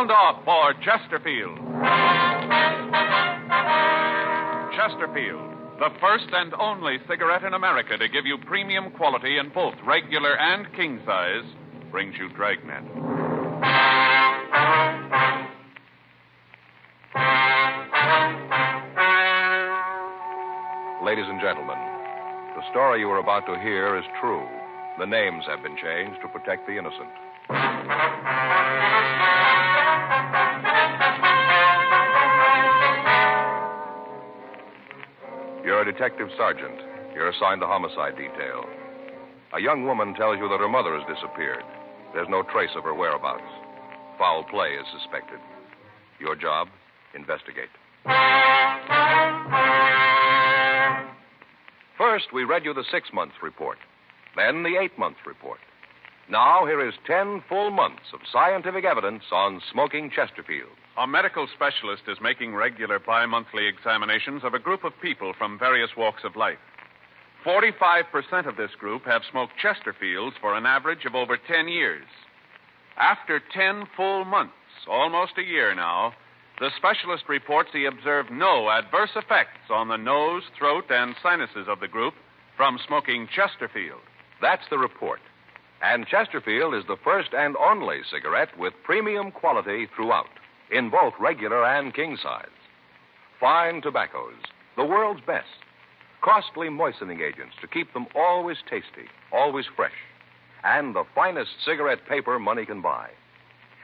Sound off for Chesterfield. Chesterfield, the first and only cigarette in America to give you premium quality in both regular and king size, brings you Dragnet. Ladies and gentlemen, the story you are about to hear is true. The names have been changed to protect the innocent. You're a detective sergeant. You're assigned to homicide detail. A young woman tells you that her mother has disappeared. There's no trace of her whereabouts. Foul play is suspected. Your job, investigate. First, we read you the 6-month report, then the 8-month report. Now, here is 10 full months of scientific evidence on smoking Chesterfield. A medical specialist is making regular bi-monthly examinations of a group of people from various walks of life. 45% of this group have smoked Chesterfields for an average of over 10 years. After 10 full months, almost a year now, the specialist reports he observed no adverse effects on the nose, throat, and sinuses of the group from smoking Chesterfield. That's the report. And Chesterfield is the first and only cigarette with premium quality throughout, in both regular and king size. Fine tobaccos, the world's best. Costly moistening agents to keep them always tasty, always fresh. And the finest cigarette paper money can buy.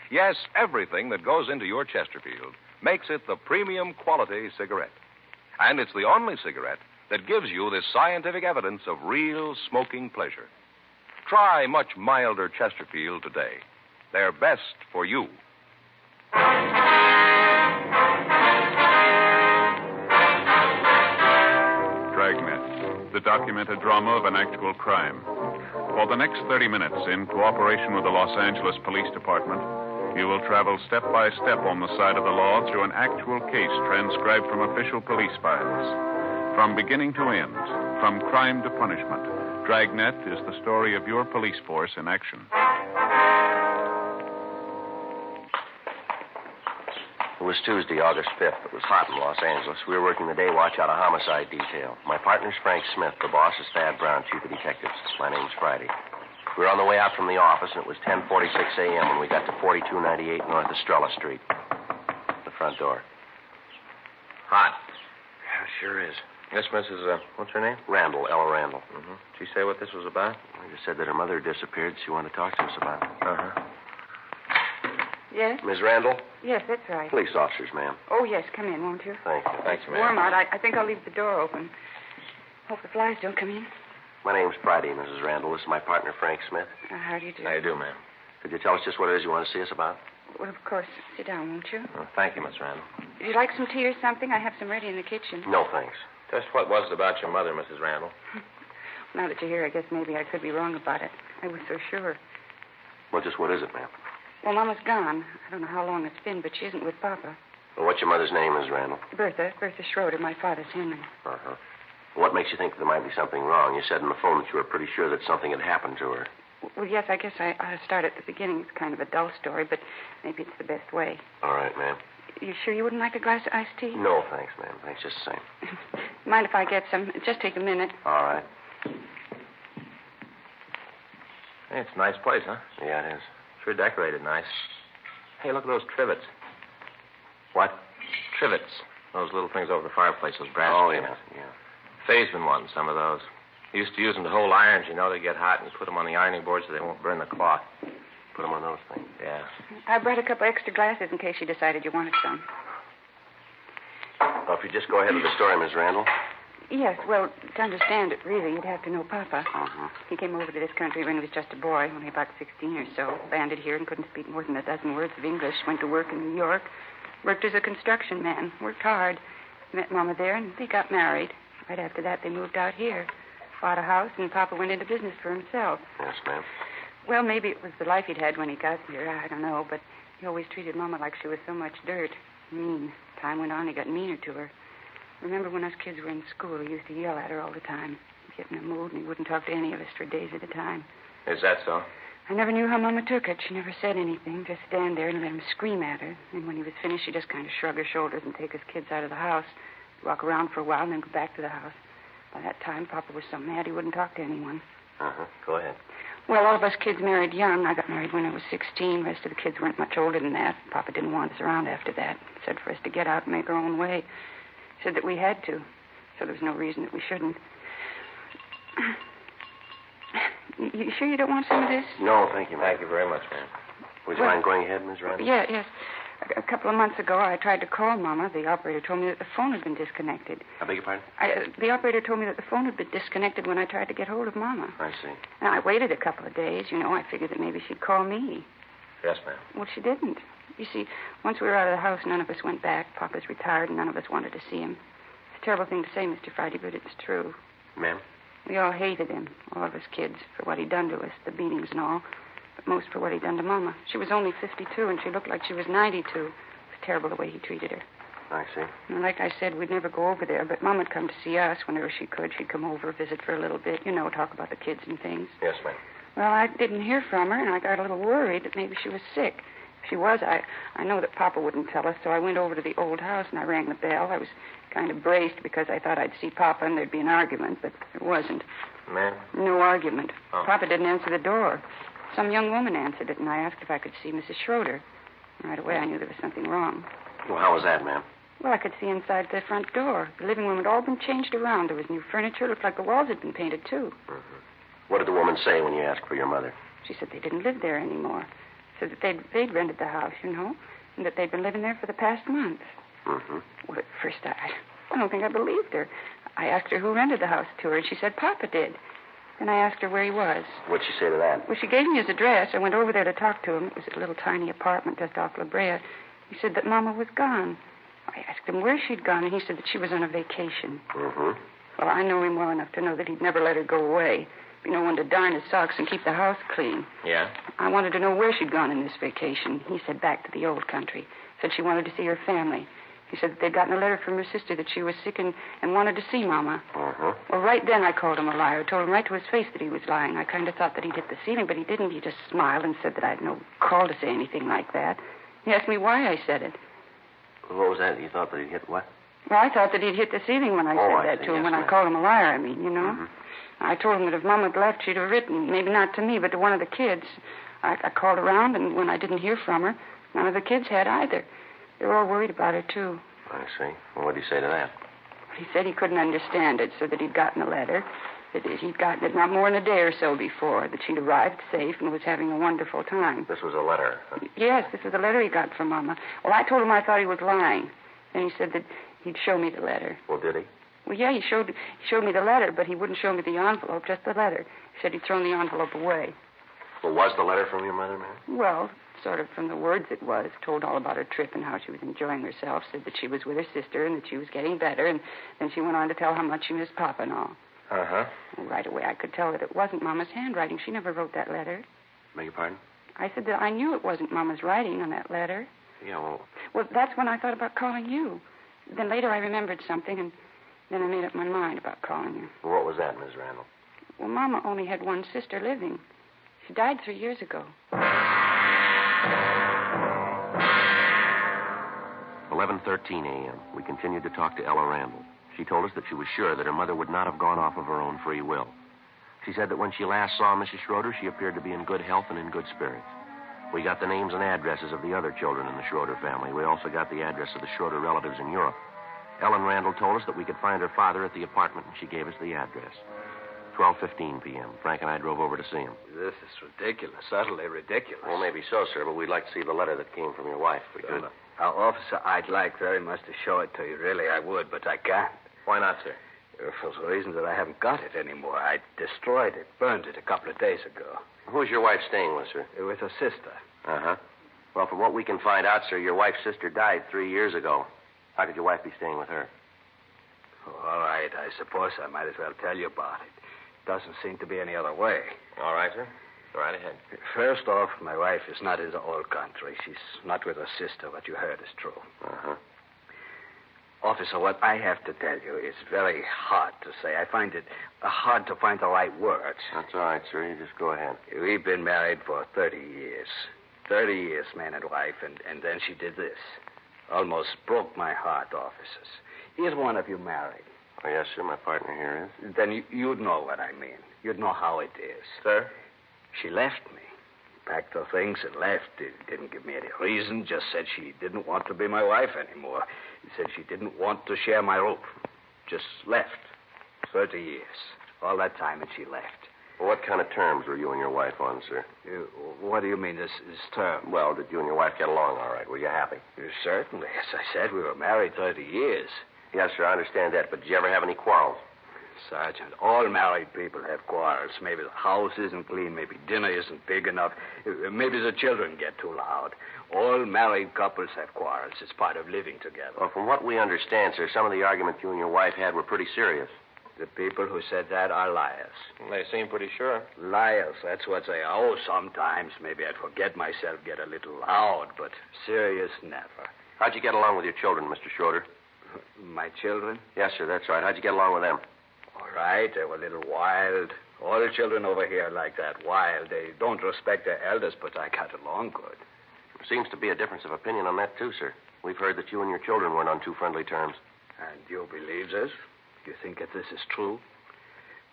Yes, everything that goes into your Chesterfield makes it the premium quality cigarette. And it's the only cigarette that gives you this scientific evidence of real smoking pleasure. Try much milder Chesterfield today. They're best for you. Dragnet, the documented drama of an actual crime. For the next 30 minutes, in cooperation with the Los Angeles Police Department, you will travel step by step on the side of the law through an actual case transcribed from official police files. From beginning to end, from crime to punishment, Dragnet is the story of your police force in action. It was Tuesday, August 5th. It was hot in Los Angeles. We were working the day watch out of homicide detail. My partner's Frank Smith. The boss is Thad Brown, chief of detectives. My name's Friday. We were on the way out from the office, and it was 10:46 a.m. when we got to 4298 North Estrella Street. The front door. Hot. Yeah, sure is. This Mrs. What's her name? Randall, Ella Randall. Mm-hmm. Did she say what this was about? I just said that her mother had disappeared. She wanted to talk to us about it. Uh-huh. Yes? Ms. Randall? Yes, that's right. Police officers, ma'am. Oh, yes, come in, won't you? Thank you. Thanks, ma'am. Warm out. I think I'll leave the door open. Hope the flies don't come in. My name's Friday, Mrs. Randall. This is my partner, Frank Smith. How do you do? How you do, ma'am? Could you tell us just what it is you want to see us about? Well, of course. Sit down, won't you? Oh, thank you, Miss Randall. Would you like some tea or something? I have some ready in the kitchen. No, thanks. Just what was it about your mother, Mrs. Randall? Now that you're here, I guess maybe I could be wrong about it. I was so sure. Well, just what is it, ma'am? Well, Mama's gone. I don't know how long it's been, but she isn't with Papa. Well, what's your mother's name, Ms. Randall? Bertha Schroeder. My father's Henry. Uh-huh. What makes you think there might be something wrong? You said on the phone that you were pretty sure that something had happened to her. Well, yes, I guess I ought to start at the beginning. It's kind of a dull story, but maybe it's the best way. All right, ma'am. You sure you wouldn't like a glass of iced tea? No, thanks, ma'am. Thanks just the same. Mind if I get some? It'll just take a minute. All right. Hey, it's a nice place, huh? Yeah, it is. Sure decorated nice. Hey, look at those trivets. What? Trivets. Those little things over the fireplace, those brass Oh, trivets. yeah. Faye's been wanting some of those. He used to use them to hold irons. You know, they get hot, and you put them on the ironing board so they won't burn the cloth. Put them on those things. Yeah. I brought a couple extra glasses in case you decided you wanted some. Well, if you just go ahead with the story, Miss Randall. Yes, well, to understand it, really, you'd have to know Papa. Mm-hmm. He came over to this country when he was just a boy, only about 16 or so. Landed here and couldn't speak more than a dozen words of English. Went to work in New York. Worked as a construction man. Worked hard. Met Mama there, and they got married. Right after that, they moved out here. Bought a house, and Papa went into business for himself. Yes, ma'am. Well, maybe it was the life he'd had when he got here. I don't know, but he always treated Mama like she was so much dirt. Mean. Time went on, he got meaner to her. Remember when us kids were in school, he used to yell at her all the time. He'd get in a mood, and he wouldn't talk to any of us for days at a time. Is that so? I never knew how Mama took it. She never said anything, just stand there and let him scream at her. And when he was finished, she'd just kind of shrug her shoulders and take his kids out of the house, walk around for a while, and then go back to the house. By that time, Papa was so mad he wouldn't talk to anyone. Go ahead. Well, all of us kids married young. I got married when I was 16. The rest of the kids weren't much older than that. Papa didn't want us around after that. He said for us to get out and make our own way. He said that we had to, so there was no reason that we shouldn't. You sure you don't want some of this? No, thank you, ma'am. Thank you very much, ma'am. Would you mind going ahead, Miss Randall? Yes. A couple of months ago, I tried to call Mama. The operator told me that the phone had been disconnected. I beg your pardon? The operator told me that the phone had been disconnected when I tried to get hold of Mama. I see. And I waited a couple of days. I figured that maybe she'd call me. Yes, ma'am. Well, she didn't. You see, once we were out of the house, none of us went back. Papa's retired, and none of us wanted to see him. It's a terrible thing to say, Mr. Friday, but it's true. Ma'am? We all hated him, all of us kids, for what he'd done to us, the beatings and all, but most for what he'd done to Mama. She was only 52, and she looked like she was 92. It was terrible the way he treated her. I see. And like I said, we'd never go over there, but Mama'd come to see us whenever she could. She'd come over, visit for a little bit, talk about the kids and things. Yes, ma'am. Well, I didn't hear from her, and I got a little worried that maybe she was sick. If she was, I know that Papa wouldn't tell us, so I went over to the old house, and I rang the bell. I was kind of braced because I thought I'd see Papa and there'd be an argument, but there wasn't. Ma'am? No argument. Oh. Papa didn't answer the door. Some young woman answered it, and I asked if I could see Mrs. Schroeder. Right away, I knew there was something wrong. Well, how was that, ma'am? Well, I could see inside the front door. The living room had all been changed around. There was new furniture. It looked like the walls had been painted, too. What did the woman say when you asked for your mother? She said they didn't live there anymore. Said that they'd rented the house, and that they'd been living there for the past month. Well, at first, I don't think I believed her. I asked her who rented the house to her, and she said Papa did. Then I asked her where he was. What'd she say to that? Well, she gave me his address. I went over there to talk to him. It was a little tiny apartment just off La Brea. He said that Mama was gone. I asked him where she'd gone, and he said that she was on a vacation. Well, I know him well enough to know that he'd never let her go away. Be no one to darn his socks and keep the house clean. Yeah? I wanted to know where she'd gone in this vacation. He said back to the old country. Said she wanted to see her family. He said that they'd gotten a letter from her sister that she was sick and wanted to see Mama. Well, right then I called him a liar. Told him right to his face that he was lying. I kind of thought that he'd hit the ceiling, but he didn't. He just smiled and said that I'd no call to say anything like that. He asked me why I said it. What was that? You thought that he'd hit what? Well, I thought that he'd hit the ceiling when I said that to him, when I called him a liar, I mean. I told him that if Mama had left, she'd have written, maybe not to me, but to one of the kids. I called around, and when I didn't hear from her, none of the kids had either. They were all worried about her, too. I see. Well, what did he say to that? He said he couldn't understand it, so that he'd gotten a letter. That he'd gotten it not more than a day or so before, that she'd arrived safe and was having a wonderful time. This was a letter, huh? Yes, this was a letter he got from Mama. Well, I told him I thought he was lying. Then he said that he'd show me the letter. Well, did he? Well, yeah, he showed me the letter, but he wouldn't show me the envelope, just the letter. He said he'd thrown the envelope away. Well, was the letter from your mother, ma'am? Well, sort of from the words it was. Told all about her trip and how she was enjoying herself. Said that she was with her sister and that she was getting better. And then she went on to tell how much she missed Papa and all. Well, right away, I could tell that it wasn't Mama's handwriting. She never wrote that letter. Beg your pardon? I said that I knew it wasn't Mama's writing on that letter. Yeah, well... Well, that's when I thought about calling you. Then later I remembered something, and then I made up my mind about calling you. Well, what was that, Miss Randall? Well, Mama only had one sister living. She died 3 years ago. 11:13 a.m. We continued to talk to Ella Randall. She told us that she was sure that her mother would not have gone off of her own free will. She said that when she last saw Mrs. Schroeder, she appeared to be in good health and in good spirits. We got the names and addresses of the other children in the Schroeder family. We also got the address of the Schroeder relatives in Europe. Ellen Randall told us that we could find her father at the apartment, and she gave us the address. 12:15 p.m. Frank and I drove over to see him. This is ridiculous, utterly ridiculous. Well, maybe so, sir, but we'd like to see the letter that came from your wife. We could. Officer, I'd like very much to show it to you. Really, I would, but I can't. Why not, sir? For the reason that I haven't got it anymore. I destroyed it, burned it a couple of days ago. Who's your wife staying with, sir? With her sister. Well, from what we can find out, sir, your wife's sister died 3 years ago. How could your wife be staying with her? All right, I suppose I might as well tell you about it. Doesn't seem to be any other way. All right, sir. Go right ahead. First off, my wife is not in the old country. She's not with her sister. What you heard is true. Officer, what I have to tell you is very hard to say. I find it hard to find the right words. That's all right, sir. You just go ahead. We've been married for 30 years. 30 years, man and wife, and then she did this. Almost broke my heart, officers. Is one of you married? Oh, yes, sir. My partner here is. Then you'd know what I mean. You'd know how it is. Sir? She left me. Packed her things and left. Didn't give me any reason. Just said she didn't want to be my wife anymore. Said she didn't want to share my roof. Just left. 30 years. All that time and she left. Well, what kind of terms were you and your wife on, sir? What do you mean, this term? Well, did you and your wife get along all right? Were you happy? Certainly. As I said, we were married 30 years. Yes, sir, I understand that. But did you ever have any quarrels? Sergeant, all married people have quarrels. Maybe the house isn't clean. Maybe dinner isn't big enough. Maybe the children get too loud. All married couples have quarrels. It's part of living together. Well, from what we understand, sir, some of the arguments you and your wife had were pretty serious. The people who said that are liars. They seem pretty sure. Liars, that's what they are. Oh, sometimes maybe I'd forget myself, get a little loud, but serious, never. How'd you get along with your children, Mr. Schroeder? My children? Yes, sir, that's right. How'd you get along with them? All right, they were a little wild. All the children over here are like that, wild. They don't respect their elders, but I got along good. There seems to be a difference of opinion on that, too, sir. We've heard that you and your children weren't on too friendly terms. And you believe this? You think that this is true?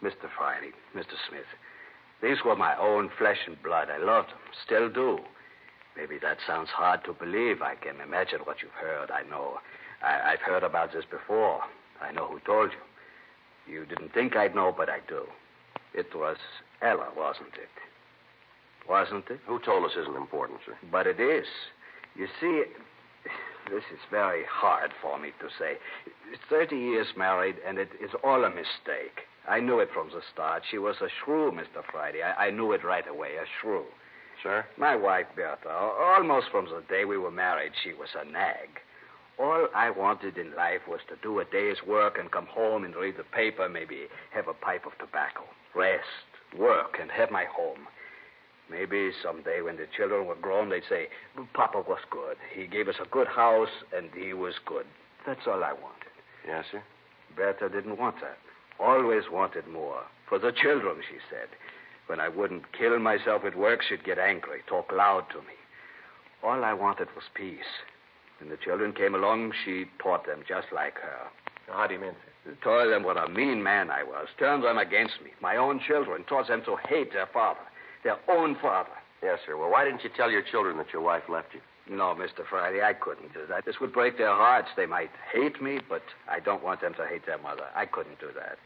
Mr. Friday, Mr. Smith, these were my own flesh and blood. I loved them, still do. Maybe that sounds hard to believe. I can imagine what you've heard. I know. I've heard about this before. I know who told you. You didn't think I'd know, but I do. It was Ella, wasn't it? Wasn't it? Who told us isn't important, sir? But it is. You see, this is very hard for me to say. 30 years married, and it is all a mistake. I knew it from the start. She was a shrew, Mr. Friday. I knew it right away, a shrew. Sir? My wife, Bertha, almost from the day we were married, she was a nag. All I wanted in life was to do a day's work and come home and read the paper, maybe have a pipe of tobacco, rest, work, and have my home. Maybe someday when the children were grown, they'd say, Papa was good. He gave us a good house, and he was good. That's all I wanted. Yes, sir? Bertha didn't want that. Always wanted more. For the children, she said. When I wouldn't kill myself at work, she'd get angry, talk loud to me. All I wanted was peace. When the children came along, she taught them just like her. How do you mean, sir? Told them what a mean man I was. Turned them against me. My own children. Taught them to hate their father. Their own father. Yes, sir. Well, why didn't you tell your children that your wife left you? No, Mr. Friday, I couldn't do that. This would break their hearts. They might hate me, but I don't want them to hate their mother. I couldn't do that.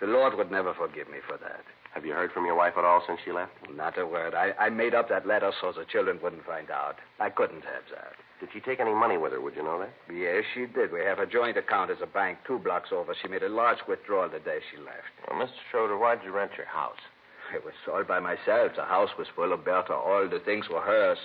The Lord would never forgive me for that. Have you heard from your wife at all since she left? Not a word. I made up that letter so the children wouldn't find out. I couldn't have that. Did she take any money with her? Would you know that? Yes, she did. We have a joint account as a bank 2 blocks over. She made a large withdrawal the day she left. Well, Mr. Schroeder, why'd you rent your house? It was all by myself. The house was full of Bertha. All the things were hers.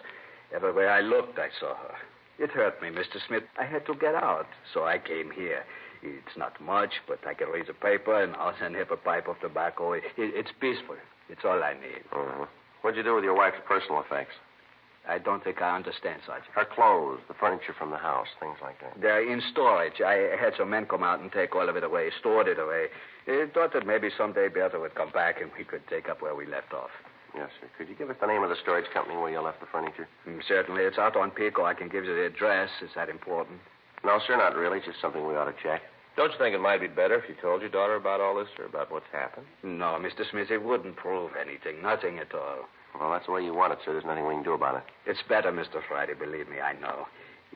Everywhere I looked, I saw her. It hurt me, Mr. Smith. I had to get out, so I came here. It's not much, but I can read the paper and I'll send have a pipe of tobacco. It's peaceful. It's all I need. Uh-huh. What'd you do with your wife's personal effects? I don't think I understand, Sergeant. Her clothes, the furniture from the house, things like that. They're in storage. I had some men come out and take all of it away, stored it away. I thought that maybe someday Bertha would come back and we could take up where we left off. Yes, sir. Could you give us the name of the storage company where you left the furniture? Certainly. It's out on Pico. I can give you the address. Is that important? No, sir, not really. Just something we ought to check. Don't you think it might be better if you told your daughter about all this or about what's happened? No, Mr. Smith, it wouldn't prove anything. Nothing at all. Well, that's the way you want it, sir. There's nothing we can do about it. It's better, Mr. Friday, believe me, I know.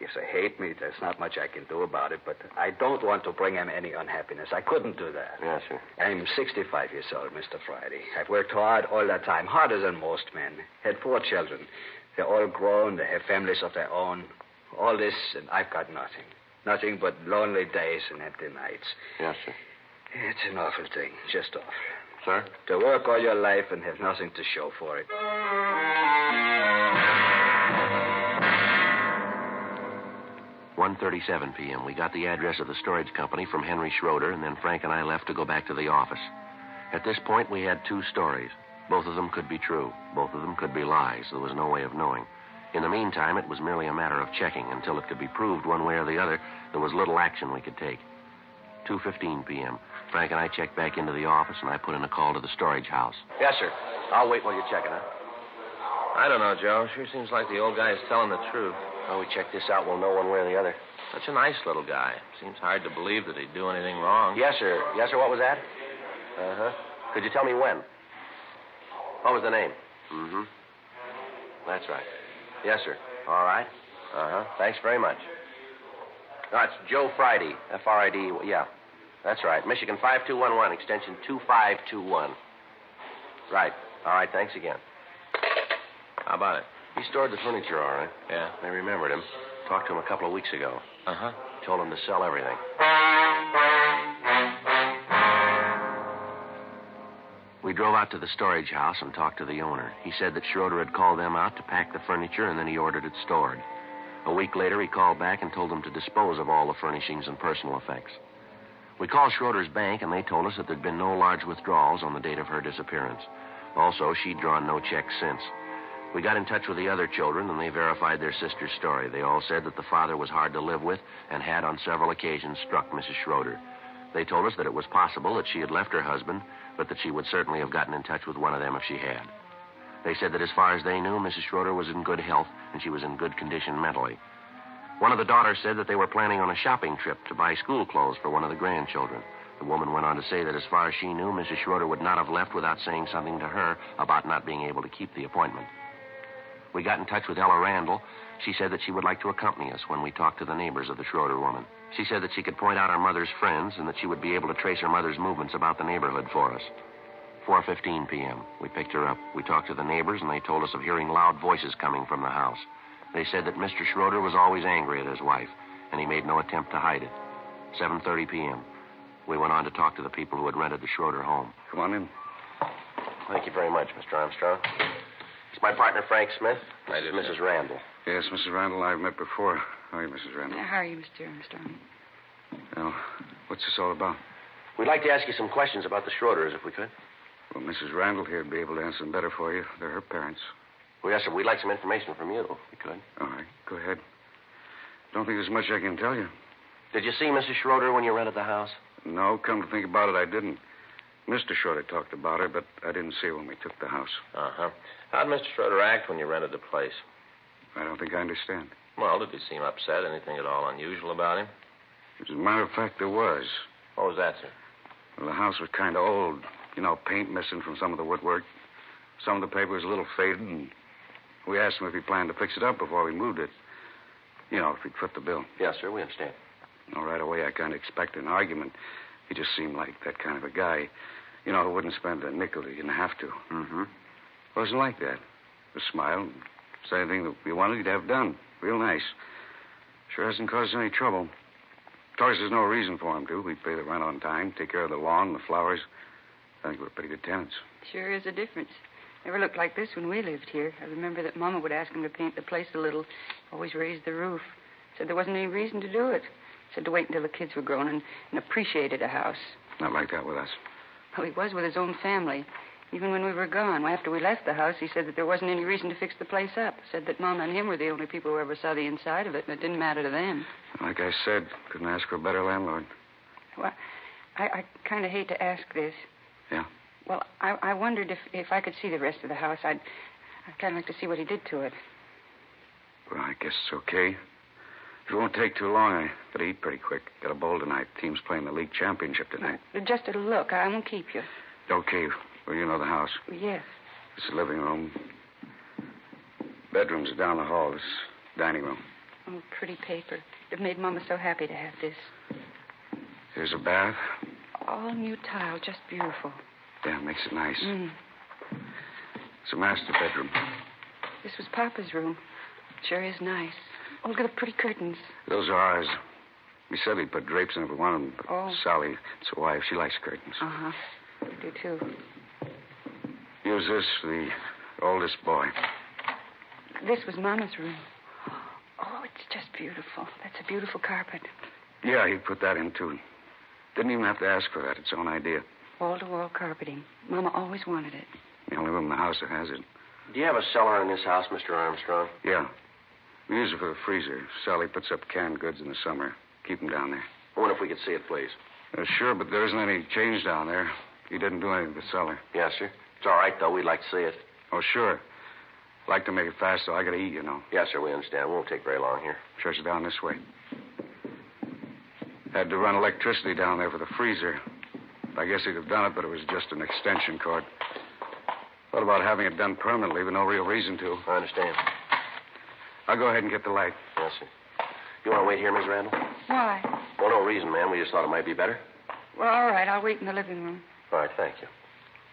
If they hate me, there's not much I can do about it, but I don't want to bring them any unhappiness. I couldn't do that. Yes, sir. I'm 65 years old, Mr. Friday. I've worked hard all that time, harder than most men. Had 4 children. They're all grown. They have families of their own. All this, and I've got nothing. Nothing but lonely days and empty nights. Yes, sir. It's an awful thing, just awful. Sir? To work all your life and have nothing to show for it. 1:37 p.m. We got the address of the storage company from Henry Schroeder, and then Frank and I left to go back to the office. At this point, we had 2 stories. Both of them could be true. Both of them could be lies. There was no way of knowing. In the meantime, it was merely a matter of checking. Until it could be proved one way or the other, there was little action we could take. 2:15 p.m. Frank and I checked back into the office, and I put in a call to the storage house. Yes, sir. I'll wait while you're checking, huh? I don't know, Joe. Sure seems like the old guy is telling the truth. Well, we check this out, we'll know one way or the other. Such a nice little guy. Seems hard to believe that he'd do anything wrong. Yes, sir. Yes, sir. What was that? Uh-huh. Could you tell me when? What was the name? Mm-hmm. That's right. Yes, sir. All right. Uh-huh. Thanks very much. No, it's Joe Friday. F-R-I-D. Yeah. That's right. Michigan 5211, extension 2521. Right. All right. Thanks again. How about it? He stored the furniture, all right. Yeah. I remembered him. Talked to him a couple of weeks ago. Uh-huh. Told him to sell everything. We drove out to the storage house and talked to the owner. He said that Schroeder had called them out to pack the furniture, and then he ordered it stored. A week later, he called back and told them to dispose of all the furnishings and personal effects. We called Schroeder's bank, and they told us that there'd been no large withdrawals on the date of her disappearance. Also, she'd drawn no checks since. We got in touch with the other children, and they verified their sister's story. They all said that the father was hard to live with and had, on several occasions, struck Mrs. Schroeder. They told us that it was possible that she had left her husband, but that she would certainly have gotten in touch with one of them if she had. They said that as far as they knew, Mrs. Schroeder was in good health, and she was in good condition mentally. One of the daughters said that they were planning on a shopping trip to buy school clothes for one of the grandchildren. The woman went on to say that as far as she knew, Mrs. Schroeder would not have left without saying something to her about not being able to keep the appointment. We got in touch with Ella Randall. She said that she would like to accompany us when we talked to the neighbors of the Schroeder woman. She said that she could point out our mother's friends and that she would be able to trace her mother's movements about the neighborhood for us. 4:15 p.m. We picked her up. We talked to the neighbors, and they told us of hearing loud voices coming from the house. They said that Mr. Schroeder was always angry at his wife, and he made no attempt to hide it. 7:30 p.m. We went on to talk to the people who had rented the Schroeder home. Come on in. Thank you very much, Mr. Armstrong. It's my partner, Frank Smith. I did, Mrs. Randall. Yes, Mrs. Randall, I've met before. How are you, Mrs. Randall? How are you, Mr. Armstrong? Well, what's this all about? We'd like to ask you some questions about the Schroeders, if we could. Well, Mrs. Randall here would be able to answer them better for you. They're her parents. Well, yes, sir. We'd like some information from you, if we could. All right, go ahead. Don't think there's much I can tell you. Did you see Mrs. Schroeder when you rented the house? No, come to think about it, I didn't. Mr. Schroeder talked about her, but I didn't see her when we took the house. Uh-huh. How'd Mr. Schroeder act when you rented the place? I don't think I understand. Well, did he seem upset? Anything at all unusual about him? As a matter of fact, there was. What was that, sir? Well, the house was kind of old. You know, paint missing from some of the woodwork. Some of the paper was a little faded, and we asked him if he planned to fix it up before we moved it. You know, if he'd foot the bill. Yes, sir. We understand. Well, right away, I kind of expected an argument. He just seemed like that kind of a guy, you know, who wouldn't spend a nickel he didn't have to. Mm-hmm. Wasn't like that. Just smiled, say anything that we wanted, he'd have done. Real nice. Sure hasn't caused us any trouble. Of course, there's no reason for him to. We pay the rent on time, take care of the lawn, the flowers. I think we're pretty good tenants. Sure is a difference. Never looked like this when we lived here. I remember that Mama would ask him to paint the place a little. Always raised the roof. Said there wasn't any reason to do it. Said to wait until the kids were grown and appreciated a house. Not like that with us. Well, he was with his own family. Even when we were gone, after we left the house, he said that there wasn't any reason to fix the place up. Said that Mama and him were the only people who ever saw the inside of it, and it didn't matter to them. Like I said, couldn't ask for a better landlord. Well, I kind of hate to ask this. Yeah? Well, I wondered if I could see the rest of the house. I'd kind of like to see what he did to it. Well, I guess it's okay. If it won't take too long, I gotta eat pretty quick. Got a bowl tonight. Team's playing the league championship tonight. Just a look. I won't keep you. Okay. Well, you know the house. Yes. This is the living room. Bedrooms are down the hall. This is dining room. Oh, pretty paper. It made Mama so happy to have this. Here's a bath. All new tile. Just beautiful. Yeah, makes it nice. Mm. It's a master bedroom. This was Papa's room. Sure is nice. Oh, look at the pretty curtains. Those are ours. We said we'd put drapes in every one of them, but Sally, it's a wife. She likes curtains. Uh-huh. We do, too. Use this for the oldest boy. This was Mama's room. Oh, it's just beautiful. That's a beautiful carpet. Yeah, he put that in, too. Didn't even have to ask for that. It's his own idea. Wall-to-wall carpeting. Mama always wanted it. The only room in the house that has it. Do you have a cellar in this house, Mr. Armstrong? Yeah. We use it for the freezer. Sally puts up canned goods in the summer. Keep them down there. I wonder if we could see it, please. Sure, but there isn't any change down there. He didn't do anything to the cellar. Yes, sir. It's all right, though. We'd like to see it. Oh, sure. Like to make it fast, so I gotta eat, you know. Yes, sir, we understand. It won't take very long here. Shuts it down this way. Had to run electricity down there for the freezer. I guess he'd have done it, but it was just an extension cord. Thought about having it done permanently, but no real reason to. I understand. I'll go ahead and get the light. Yes, sir. You want to wait here, Miss Randall? Why? Well, no reason, ma'am. We just thought it might be better. Well, all right. I'll wait in the living room. All right, thank you.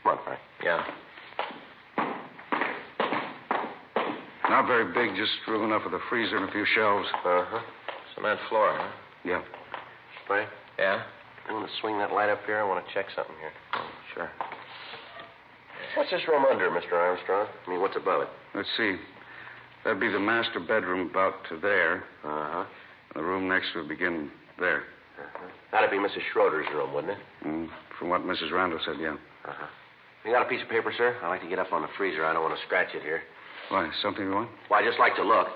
Come on, Frank. Yeah. Not very big, just room enough for the freezer and a few shelves. Uh-huh. Cement floor, huh? Yeah. Frank, Yeah? you want to swing that light up here? I want to check something here. Oh, sure. What's this room under, Mr. Armstrong? I mean, what's above it? Let's see. That'd be the master bedroom about to there. Uh-huh. The room next would begin there. Uh-huh. That'd be Mrs. Schroeder's room, wouldn't it? From what Mrs. Randall said, yeah. Uh-huh. You got a piece of paper, sir? I'd like to get up on the freezer. I don't want to scratch it here. Why, something you want? Well, I just like to look.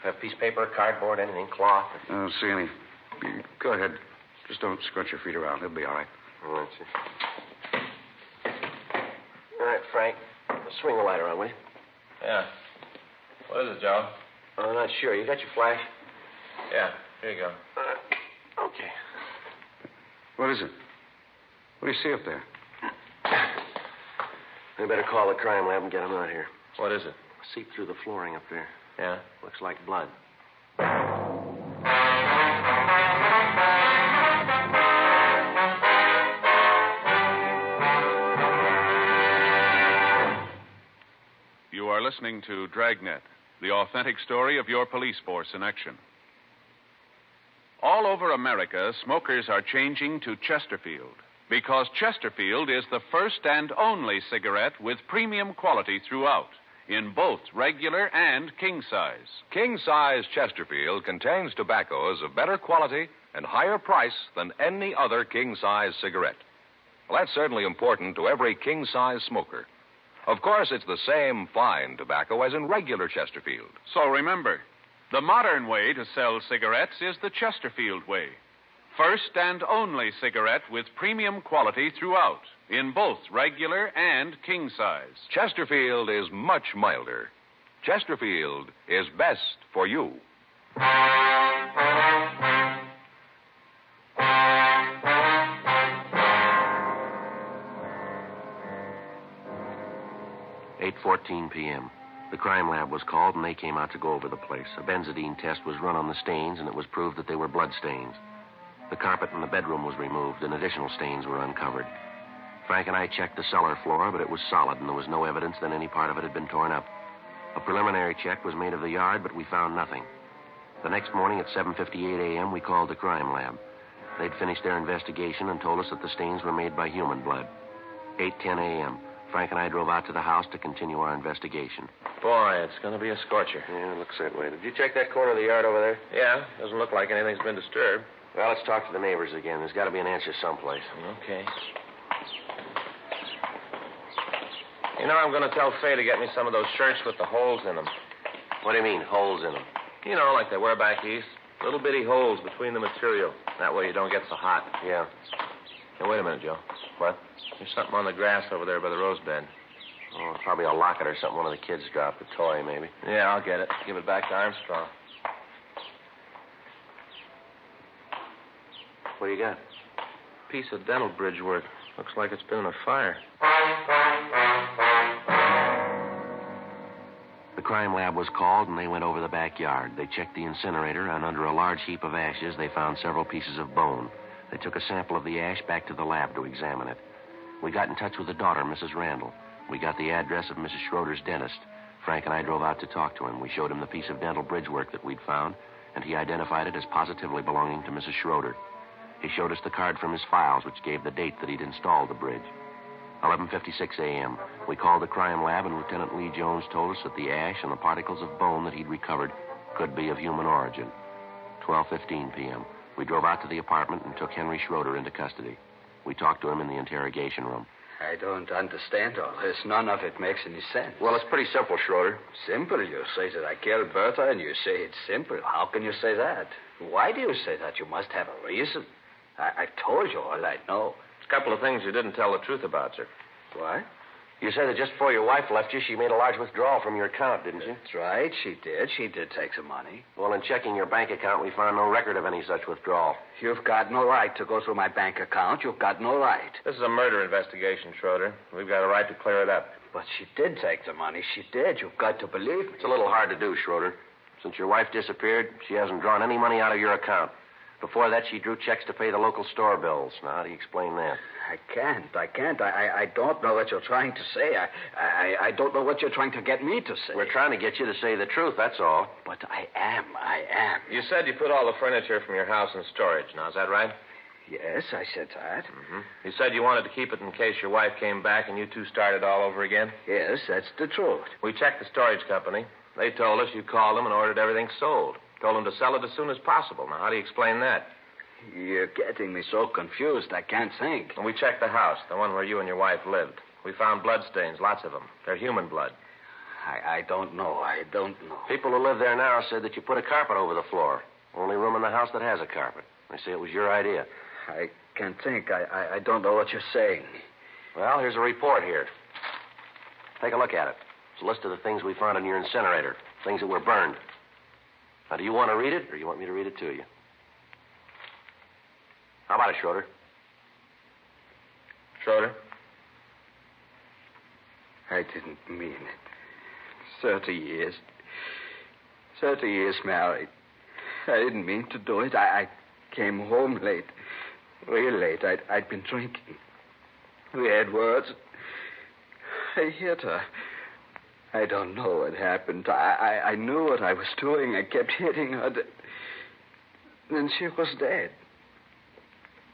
Have a piece of paper, cardboard, anything, cloth? I don't see any. Go ahead. Just don't scrunch your feet around. It'll be all right. All right, sir. All right, Frank. Swing the light around, will you? Yeah. What is it, Joe? I'm not sure. You got your flash? Yeah, here you go. Okay. What is it? What do you see up there? We better call the crime lab and get them out here. What is it? See through the flooring up there. Yeah? Looks like blood. You are listening to Dragnet, the authentic story of your police force in action. All over America, smokers are changing to Chesterfield because Chesterfield is the first and only cigarette with premium quality throughout, in both regular and king size. King size Chesterfield contains tobaccos of better quality and higher price than any other king size cigarette. Well, that's certainly important to every king size smoker. Of course, it's the same fine tobacco as in regular Chesterfield. So remember, the modern way to sell cigarettes is the Chesterfield way. First and only cigarette with premium quality throughout, in both regular and king size. Chesterfield is much milder. Chesterfield is best for you. 8:14 p.m. The crime lab was called, and they came out to go over the place. A benzodine test was run on the stains, and it was proved that they were blood stains. The carpet in the bedroom was removed, and additional stains were uncovered. Frank and I checked the cellar floor, but it was solid, and there was no evidence that any part of it had been torn up. A preliminary check was made of the yard, but we found nothing. The next morning at 7:58 a.m., we called the crime lab. They'd finished their investigation and told us that the stains were made by human blood. 8:10 a.m., Frank and I drove out to the house to continue our investigation. Boy, it's going to be a scorcher. Yeah, it looks that way. Did you check that corner of the yard over there? Yeah, doesn't look like anything's been disturbed. Well, let's talk to the neighbors again. There's got to be an answer someplace. Okay. You know, I'm going to tell Faye to get me some of those shirts with the holes in them. What do you mean, holes in them? You know, like they wear back east. Little bitty holes between the material. That way you don't get so hot. Yeah. Hey, wait a minute, Joe. What? There's something on the grass over there by the rose bed. Oh, probably a locket or something one of the kids dropped. A toy, maybe. Yeah, I'll get it. Give it back to Armstrong. What do you got? Piece of dental bridge work. Looks like it's been in a fire. The crime lab was called, and they went over the backyard. They checked the incinerator, and under a large heap of ashes, they found several pieces of bone. They took a sample of the ash back to the lab to examine it. We got in touch with the daughter, Mrs. Randall. We got the address of Mrs. Schroeder's dentist. Frank and I drove out to talk to him. We showed him the piece of dental bridge work that we'd found, and he identified it as positively belonging to Mrs. Schroeder. He showed us the card from his files, which gave the date that he'd installed the bridge. 11:56 a.m. We called the crime lab, and Lieutenant Lee Jones told us that the ash and the particles of bone that he'd recovered could be of human origin. 12:15 p.m. We drove out to the apartment and took Henry Schroeder into custody. We talked to him in the interrogation room. I don't understand all this. None of it makes any sense. Well, it's pretty simple, Schroeder. Simple? You say that I killed Bertha, and you say it's simple. How can you say that? Why do you say that? You must have a reason. I've told you all I know. There's a couple of things you didn't tell the truth about, sir. What? You said that just before your wife left you, she made a large withdrawal from your account, didn't you? That's right. She did. She did take some money. Well, in checking your bank account, we found no record of any such withdrawal. You've got no right to go through my bank account. You've got no right. This is a murder investigation, Schroeder. We've got a right to clear it up. But she did take the money. She did. You've got to believe me. It's a little hard to do, Schroeder. Since your wife disappeared, she hasn't drawn any money out of your account. Before that, she drew checks to pay the local store bills. Now, how do you explain that? I can't. I don't know what you're trying to say. I don't know what you're trying to get me to say. We're trying to get you to say the truth, that's all. But I am. You said you put all the furniture from your house in storage. Now, is that right? Yes, I said that. Mm-hmm. You said you wanted to keep it in case your wife came back and you two started all over again? Yes, that's the truth. We checked the storage company. They told us you called them and ordered everything sold. Told them to sell it as soon as possible. Now, how do you explain that? You're getting me so confused, I can't think. And we checked the house, the one where you and your wife lived. We found bloodstains, lots of them. They're human blood. I don't know. People who live there now said that you put a carpet over the floor. Only room in the house that has a carpet. They say it was your idea. I can't think. I don't know what you're saying. Well, here's a report here. Take a look at it. It's a list of the things we found in your incinerator. Things that were burned. Now, do you want to read it, or do you want me to read it to you? How about it, Schroeder? Schroeder? I didn't mean it. 30 years. 30 years married. I didn't mean to do it. I came home late. Real late. I'd been drinking. We had words. I hit her. I don't know what happened. I knew what I was doing. I kept hitting her. Then she was dead.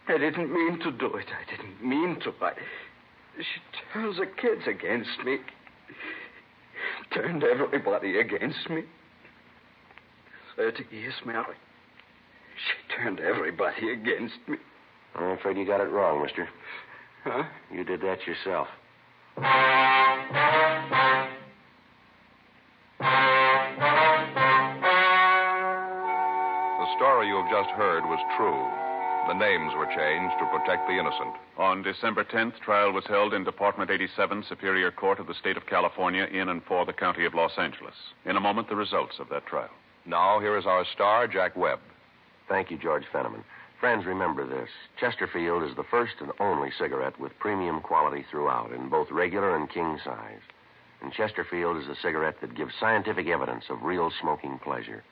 I didn't mean to do it. I didn't mean to. She turns the kids against me. Turned everybody against me. 30 years married. She turned everybody against me. I'm afraid you got it wrong, mister. Huh? You did that yourself. The story you have just heard was true. The names were changed to protect the innocent. On December 10th, trial was held in Department 87, Superior Court of the State of California, in and for the County of Los Angeles. In a moment, the results of that trial. Now, here is our star, Jack Webb. Thank you, George Fenneman. Friends, remember this. Chesterfield is the first and only cigarette with premium quality throughout, in both regular and king size. And Chesterfield is the cigarette that gives scientific evidence of real smoking pleasure.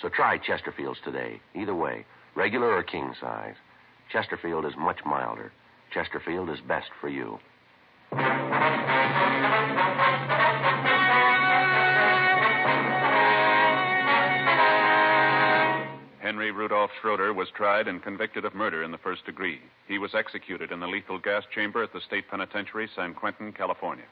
So try Chesterfields today. Either way, regular or king size. Chesterfield is much milder. Chesterfield is best for you. Henry Rudolph Schroeder was tried and convicted of murder in the first degree. He was executed in the lethal gas chamber at the State Penitentiary, San Quentin, California.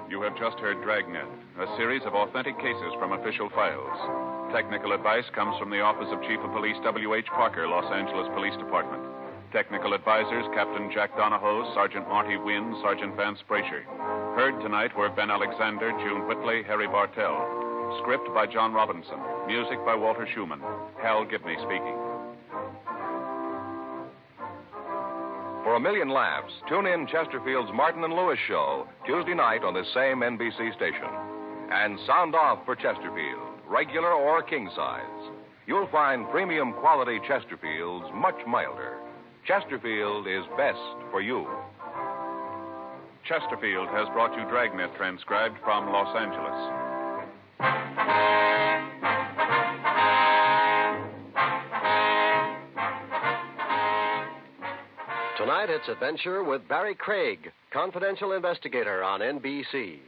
You have just heard Dragnet, a series of authentic cases from official files. Technical advice comes from the Office of Chief of Police W.H. Parker, Los Angeles Police Department. Technical advisors, Captain Jack Donahoe, Sergeant Marty Wynn, Sergeant Vance Brasher. Heard tonight were Ben Alexander, June Whitley, Harry Bartell. Script by John Robinson. Music by Walter Schumann. Hal Gibney speaking. For a million laughs, tune in Chesterfield's Martin and Lewis show Tuesday night on this same NBC station. And sound off for Chesterfield, regular or king size. You'll find premium quality Chesterfields much milder. Chesterfield is best for you. Chesterfield has brought you Dragnet, transcribed from Los Angeles. Tonight, it's Adventure with Barry Craig, confidential investigator on NBC.